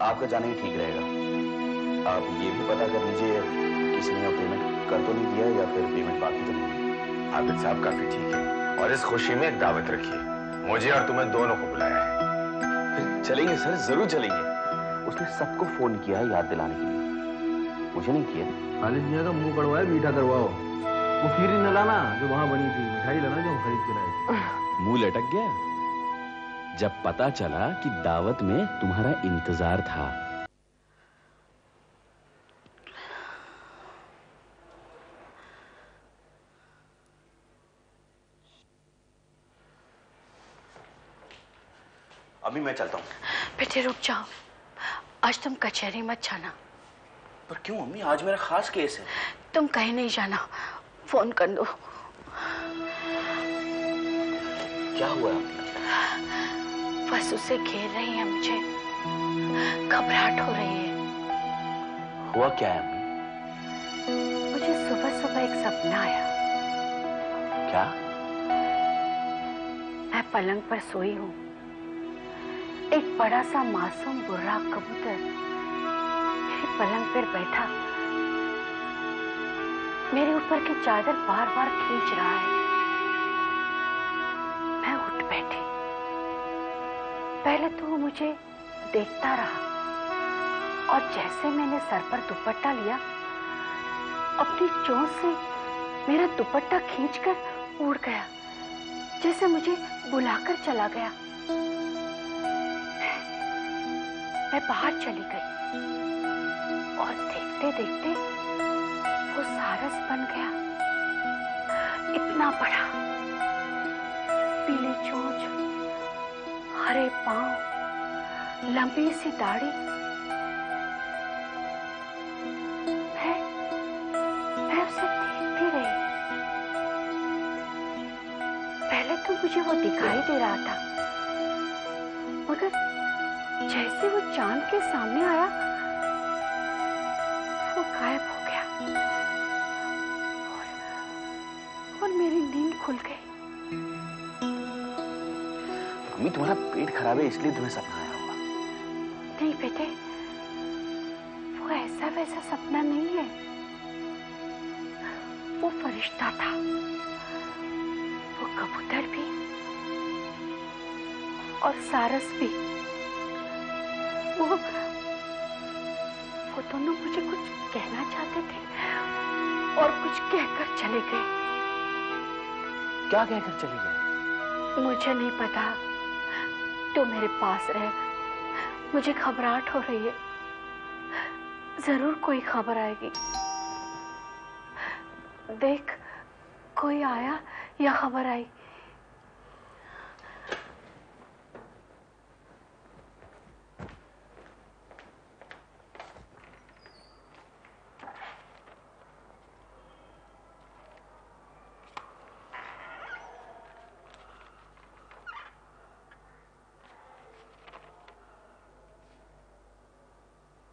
आपका जाना ही ठीक रहेगा। आप ये भी पता कर लीजिए किसी ने पेमेंट कर तो नहीं दिया या फिर पेमेंट बाकी तो नहीं। आबिद साहब काफी ठीक है और इस खुशी में एक दावत रखिए, मुझे और तुम्हें दोनों को बुलाया है। फिर चलेंगे सर, जरूर चलेंगे। उसने सबको फोन किया है याद दिलाने के लिए, मुझे नहीं किया। खालिद मियां का मुंह कड़वाए मीठा करवाओ। वो खीर न लाना जो वहां बनी थी, मिठाई लाना जो हम खरीद के लाए थे। मुंह लटक गया जब पता चला कि दावत में तुम्हारा इंतजार था। अभी मैं चलता हूँ। बेटे रुक जाओ, आज तुम कचहरी मत जाना। पर क्यों अम्मी, आज मेरा खास केस है। तुम कहीं नहीं जाना, फोन कर दो। क्या हुआ? बस उसे घेर रही है, मुझे घबराहट हो रही है। हुआ क्या है अम्मी? मुझे सुबह सुबह एक सपना आया। क्या? मैं पलंग पर सोई हूँ, एक बड़ा सा मासूम बुर्रा कबूतर मेरे पलंग पर बैठा मेरे ऊपर की चादर बार बार खींच रहा है। मैं उठ बैठी। पहले तो वो मुझे देखता रहा और जैसे मैंने सर पर दुपट्टा लिया, अपनी चोंच से मेरा दुपट्टा खींचकर उड़ गया, जैसे मुझे बुलाकर चला गया। मैं बाहर चली गई और देखते देखते वो सारस बन गया। इतना बड़ा, पीली चोंच, हरे पांव, लंबी सी दाढ़ी। मैं उसे देखती रही। पहले तो मुझे वो दिखाई दे रहा था, मगर जैसे वो चांद के सामने आया, वो गायब हो गया और मेरी नींद खुल गई। अम्मी तुम्हारा पेट खराब है इसलिए तुम्हें सपना आया होगा। नहीं बेटे, वो ऐसा वैसा सपना नहीं है। वो फरिश्ता था, वो कबूतर भी और सारस भी। वो दोनों मुझे कुछ कहना चाहते थे और कुछ कहकर चले गए। क्या कहकर चले गए? मुझे नहीं पता, तो मेरे पास रहे। मुझे घबराहट हो रही है, जरूर कोई खबर आएगी। देख, कोई आया या खबर आई।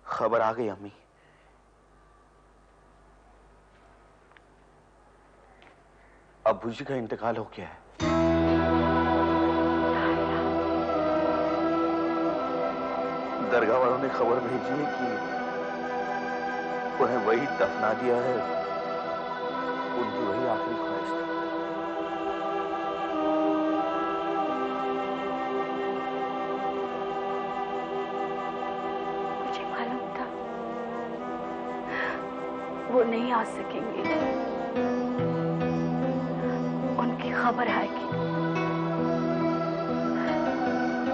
खबर आ गई अम्मी। अब्बू जी का इंतकाल हो गया है। दरगाह वालों ने खबर भेजी है कि उन्हें वही दफना दिया है, उनकी वही आखिरी ख्वाहिश थी। वो नहीं आ सकेंगे, उनकी खबर आएगी।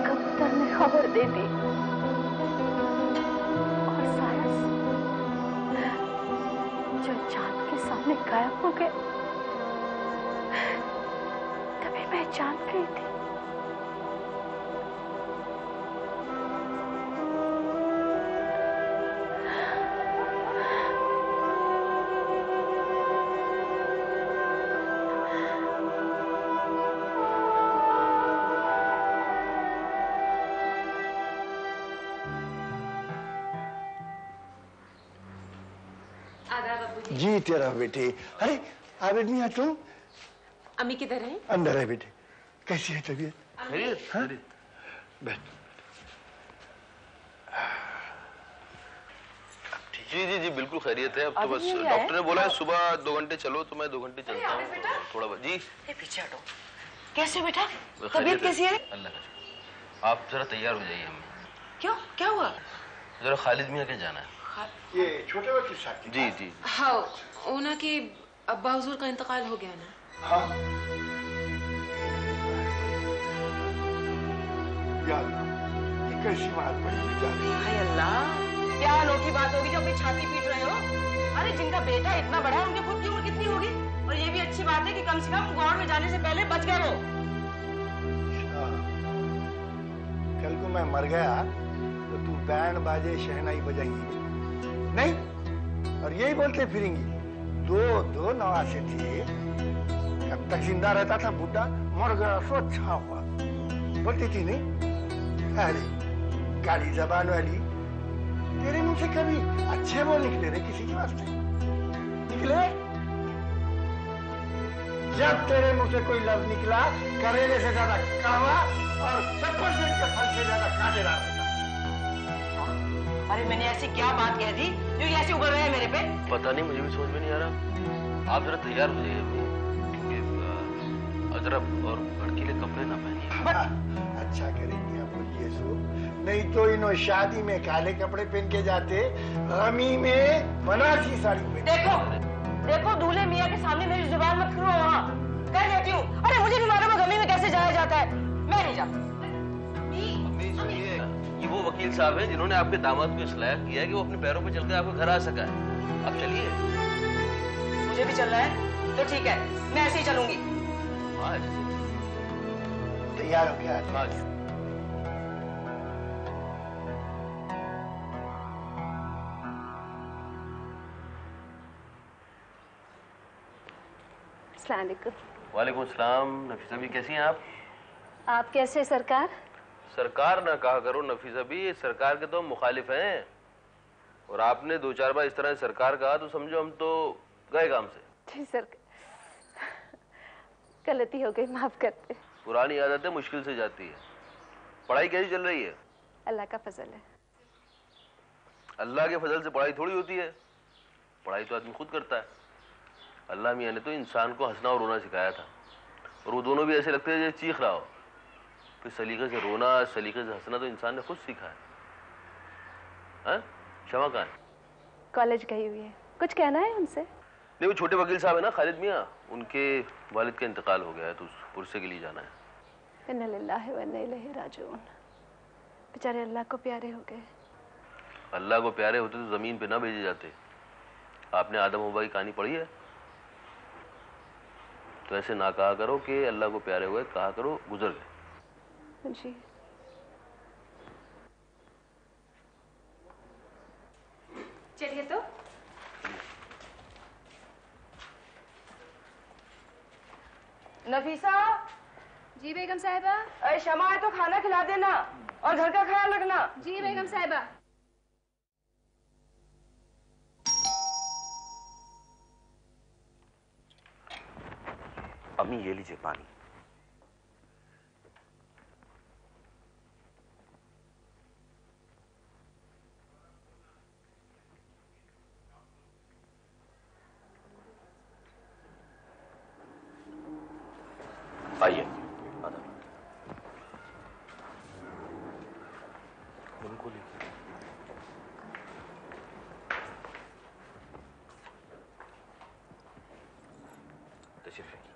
कबूतर ने खबर दे दी और सारस जो चांद के सामने गायब हो गए, तभी मैं जान गई थी जी तेरा बेटे। अरे आबिद मियाँ तुम? अम्मी किधर है? अंदर है बेटे। कैसी है तबीयत? खैरियत? हाँ? बैठ। जी जी जी बिल्कुल खैरियत है। अब तो बस डॉक्टर ने बोला है सुबह 2 घंटे चलो, तो मैं 2 घंटे चलता हूँ थोड़ा बहुत। जी पीछे हटो। कैसे बेटा? तबीयत कैसी है? अल्लाह का। आप जरा तैयार हो जाइए हमें। क्यों, क्या हुआ? जरा खालिद मियाँ के जाना है। ये छोटे वकील साहब की? जी जी। हाँ, ओना के अब्बा हुजूर का इंतकाल हो गया ना। हाँ। यार ये कैसी बात बड़ी बेचारी। हाय अल्लाह, क्या अनोखी बात होगी जो अपनी छाती पीट रहे हो? अरे जिनका बेटा इतना बड़ा है, उनकी खुद की उम्र कितनी होगी? और ये भी अच्छी बात है कि कम से कम गौर में जाने से पहले बच गए वो। कल को मैं मर गया तो तू बैंड बाजे शहनाई बजाएंगी नहीं? और यही बोलते फिरेंगी 2 नवासे थे, कब तक जिंदा रहता था बुड्ढा, मर गया सो अच्छा हुआ, बोलती थी नहीं? अरे काली जबान वाली, तेरे मुंह से कभी अच्छे बोल निकले रे किसी के वास्ते? निकले? जब तेरे मुंह से कोई लफ्ज निकला, करेले से ज्यादा कड़वा और सफरजन के फल से ज्यादा काटेदार था। अरे मैंने ऐसी क्या बात कह दी जो ये ऐसे उगल रहे हैं मेरे पे? पता नहीं, मुझे भी समझ में नहीं आ रहा। आप जरा तैयार हो जाइए क्योंकि अजरब और भड़कीले कपड़े ना पहनिए। अच्छा करेंगे आप बोलिए सो, नहीं तो इन्हों शादी में काले कपड़े पहन के जाते, गमी में बनारसी साड़ी में। देखो देखो, दूल्हे मियाँ के सामने मेरी जुबान मत खुलो। वहाँ कह देती हूँ। अरे मुझे भी मालूम है गमी में कैसे जाया जाता है, मैं नहीं जाती। ये वो वकील साहब हैं जिन्होंने आपके दामाद को इस लायक किया है कि वो अपने पैरों पर चलकर आपके घर आ सका है। आप चलिए। मुझे भी चलना है तो ठीक है, मैं ऐसे ही चलूंगी। तैयार हो गया? अस्सलाम वालेकुम। वालेकुम सलाम। नफीसा भी कैसी हैं आप? आप कैसे सरकार? सरकार ना कहा करो नफीसा भी, ये सरकार के तो हम मुखालिफ हैं। और आपने 2-4 बार इस तरह सरकार कहा तो समझो हम तो गए काम से। जी सरकार, गलती हो गई, माफ करते। पुरानी आदतें मुश्किल से जाती है। पढ़ाई कैसी चल रही है? अल्लाह का फजल है। अल्लाह के फजल से पढ़ाई थोड़ी होती है, पढ़ाई तो आदमी खुद करता है। अल्लाह मियाँ ने तो इंसान को हंसना और रोना सिखाया था, और वो दोनों भी ऐसे लगते हैं जैसे चीख रहा हो। फिर सलीके से रोना, सलीके से हंसना तो इंसान ने खुद सीखा है। क्षमा कहाँ है? कॉलेज गई हुई है, कुछ कहना है उनसे? नहीं, वो छोटे वकील साहब है ना खालिद मियाँ, उनके वालिद का इंतकाल हो गया है तो उस पुरसे के लिए जाना है। इन्ना लिल्लाहि व इन्ना इलैहि राजिऊन। बेचारे अल्लाह को प्यारे हो गए। अल्लाह को प्यारे होते तो जमीन पे ना भेजे जाते। आपने आदम हव्वा की कहानी पढ़ी है? तो ऐसे ना कहा करो कि अल्लाह को प्यारे हुए, कहा करो गुजर गए। जी। चलिए तो। नफीसा। जी बेगम साहिबा। अरे शमा है तो खाना खिला देना और घर का ख्याल रखना। जी बेगम साहिबा। अम्मी ये लीजिए पानी। आइए। उनको लीजिए। तशरीफ रखिए।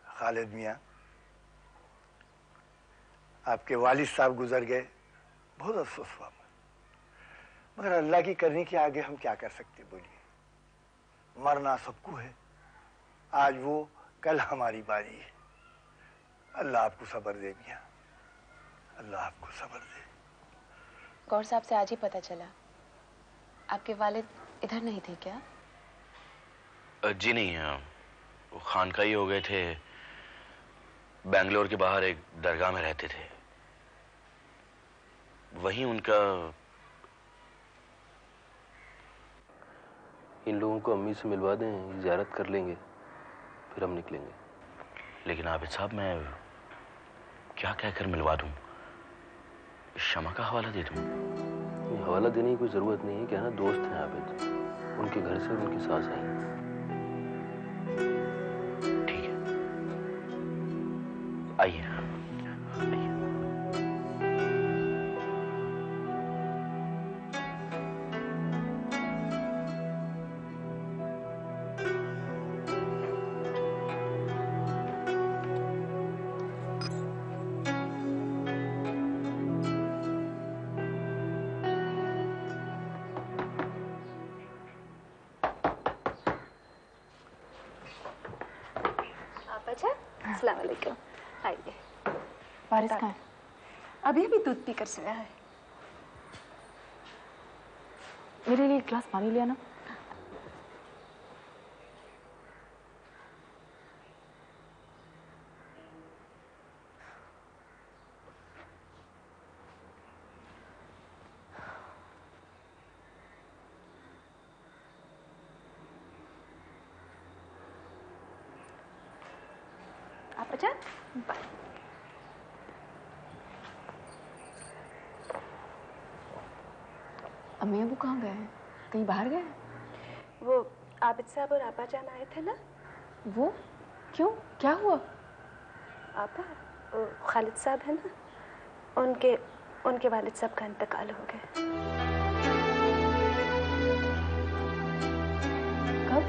खालिद मियाँ, आपके वालिद साहब गुजर गए, बहुत अफसोस हुआ, मगर अल्लाह की करनी के आगे हम क्या कर सकते? बोलिए, मरना सबको है। आज वो, कल हमारी बारी है। अल्लाह आपको सब्र दे मियाँ, अल्लाह आपको सब्र दे। गौर साहब से आज ही पता चला, आपके वालिद इधर नहीं थे क्या? जी नहीं, वो खानकाही हो गए थे। बेंगलोर के बाहर एक दरगाह में रहते थे। वहीं उनका। इन लोगों को अम्मी से मिलवा दें, ज़ियारत कर लेंगे, फिर हम निकलेंगे। लेकिन आबिद साहब, मैं क्या कहकर मिलवा दूं? शमा का हवाला दे दूं? हवाला देने की कोई जरूरत नहीं है। क्या ना, दोस्त हैं आबिद, उनके घर से उनकी सास आई है। ठीक है, आइए। अस्सलाम वालेकुम। आइए। वारिस कहाँ है? अभी अभी दूध पीकर सोया है। मेरे लिए एक गिलास पानी लिया ना। आप अच्छा? अम्मी अबू कहाँ गए हैं? कहीं बाहर गए हैं? वो आबिद साहब और आपा जान आए थे ना। वो क्यों, क्या हुआ? आपा, खालिद साहब है ना, उनके वालिद साहब का इंतकाल हो गया। कब?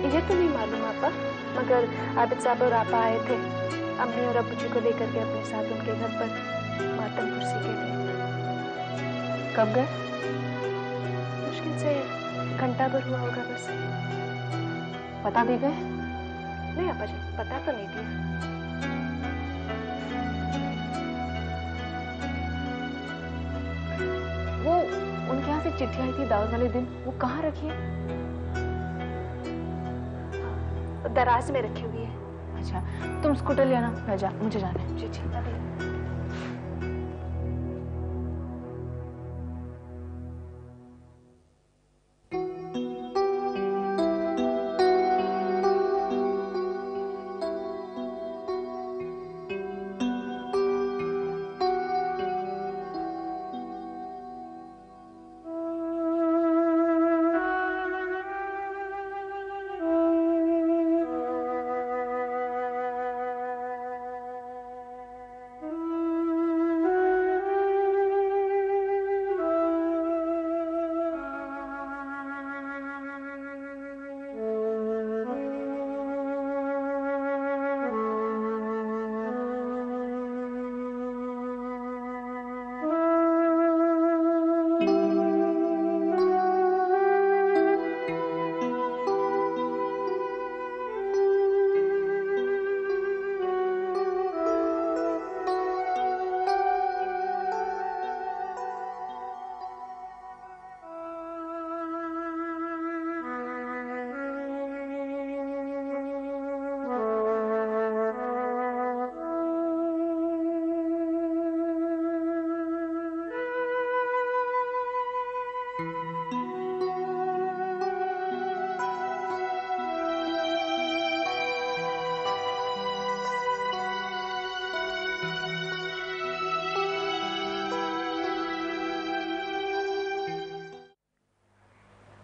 ये तो नहीं मालूम आपा, मगर आबिद साहब और आपा आए थे अम्मी और अब्बू जी को लेकर के अपने साथ उनके घर पर मातम कुर्सी के लिए। कब गए? मुश्किल से घंटा भर हुआ होगा बस। पता दे गए? नहीं आपा जी, पता तो नहीं दिया। वो उनके यहाँ से चिट्ठी आई थी दावत वाले दिन, वो कहाँ रखी है? दराज में रखी हुई है। अच्छा, तुम स्कूटर ले आना, मुझे जाना है। जी जी, अभी।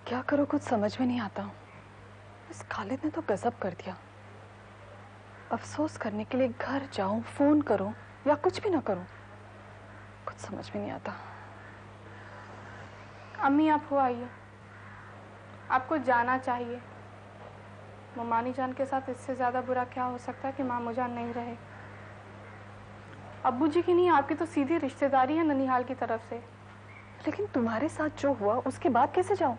क्या करो, कुछ समझ में नहीं आता। इस खालिद ने तो गजब कर दिया। अफसोस करने के लिए घर जाऊं, फोन करूं या कुछ भी ना करूं, कुछ समझ में नहीं आता। अम्मी आप हो आइए, आपको जाना चाहिए। ममानी जान के साथ इससे ज्यादा बुरा क्या हो सकता है कि मामू जान नहीं रहे। अब्बू जी की नहीं, आपकी तो सीधी रिश्तेदारी है ननिहाल की तरफ से। लेकिन तुम्हारे साथ जो हुआ उसके बाद कैसे जाऊं?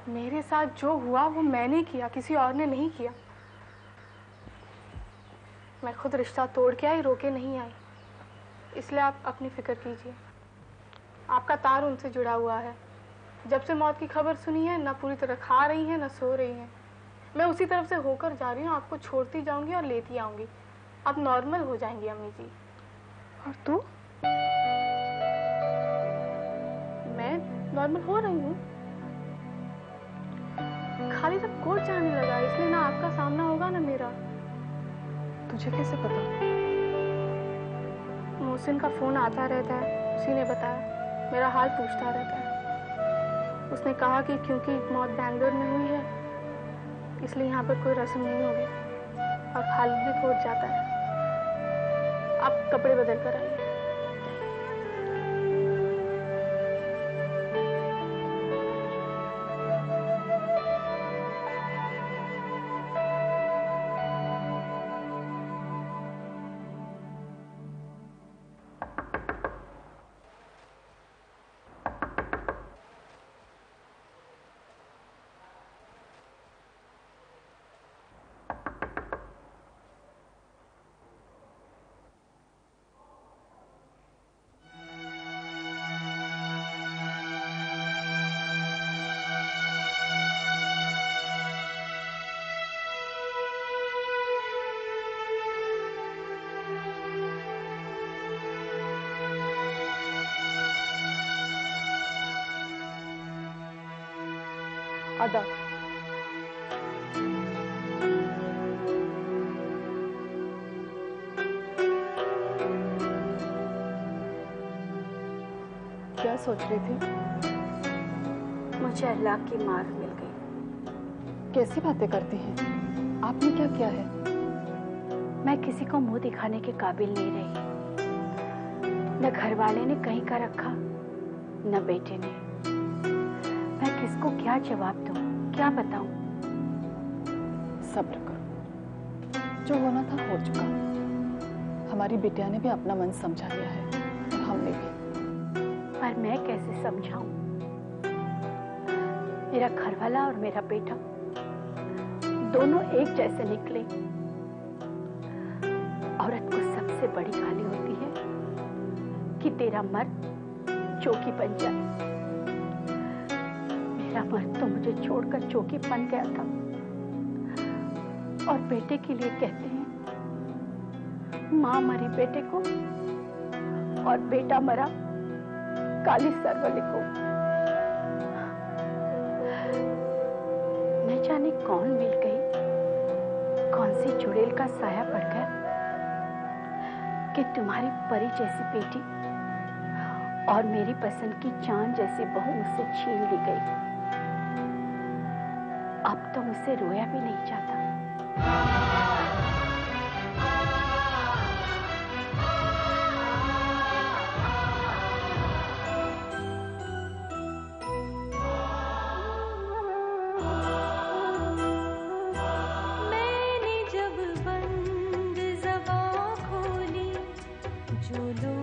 मेरे साथ जो हुआ वो मैंने किया, किसी और ने नहीं किया। मैं खुद रिश्ता तोड़ के आई, रोके नहीं आई। इसलिए आप अपनी फिक्र कीजिए। आपका तार उनसे जुड़ा हुआ है। जब से मौत की खबर सुनी है, ना पूरी तरह खा रही हैं ना सो रही हैं। मैं उसी तरफ से होकर जा रही हूँ, आपको छोड़ती जाऊंगी और लेती आऊंगी। आप नॉर्मल हो जाएंगी अम्मी जी। और तू? मैं नॉर्मल हो रही हूँ, खाली जब कोर्ट जाने लगा इसलिए ना आपका सामना होगा ना मेरा। तुझे कैसे पता? मोहसिन का फोन आता रहता है, उसी ने बताया, मेरा हाल पूछता रहता है। उसने कहा कि क्योंकि मौत बैंगलोर में हुई है इसलिए यहाँ पर कोई रस्म नहीं होगी और खालिद भी कोर्ट जाता है। आप कपड़े बदल कर आइए। आदा, क्या सोच रही थी? मुझे अल्लाह की माफ मिल गई। कैसी बातें करती हैं? आपने क्या किया है? मैं किसी को मुंह दिखाने के काबिल नहीं रही। न घर वाले ने कहीं का रखा, न बेटे ने। मैं किसको क्या जवाब दूं, क्या बताऊं? सब्र करो, जो होना था हो चुका। हमारी बिटिया ने भी अपना मन समझा लिया है और हमने भी। पर मैं कैसे समझाऊं? मेरा घरवाला और मेरा बेटा दोनों एक जैसे निकले। औरत को सबसे बड़ी गाली होती है कि तेरा मर्द चौकी बन जाए। मेरा मर्द तो मुझे छोड़कर चौकी बन गया था और बेटे के लिए कहते हैं माँ मरी बेटे को और बेटा मरा काली सरवली को। न जाने कौन मिल गई, कौन सी चुड़ैल का साया पड़ गया कि तुम्हारी परी जैसी बेटी और मेरी पसंद की चांद जैसी बहू मुझसे छीन ली गई। अब तो मुझसे रोया भी नहीं जाता। मैंने जब बंद ज़बां खोली, जो लोग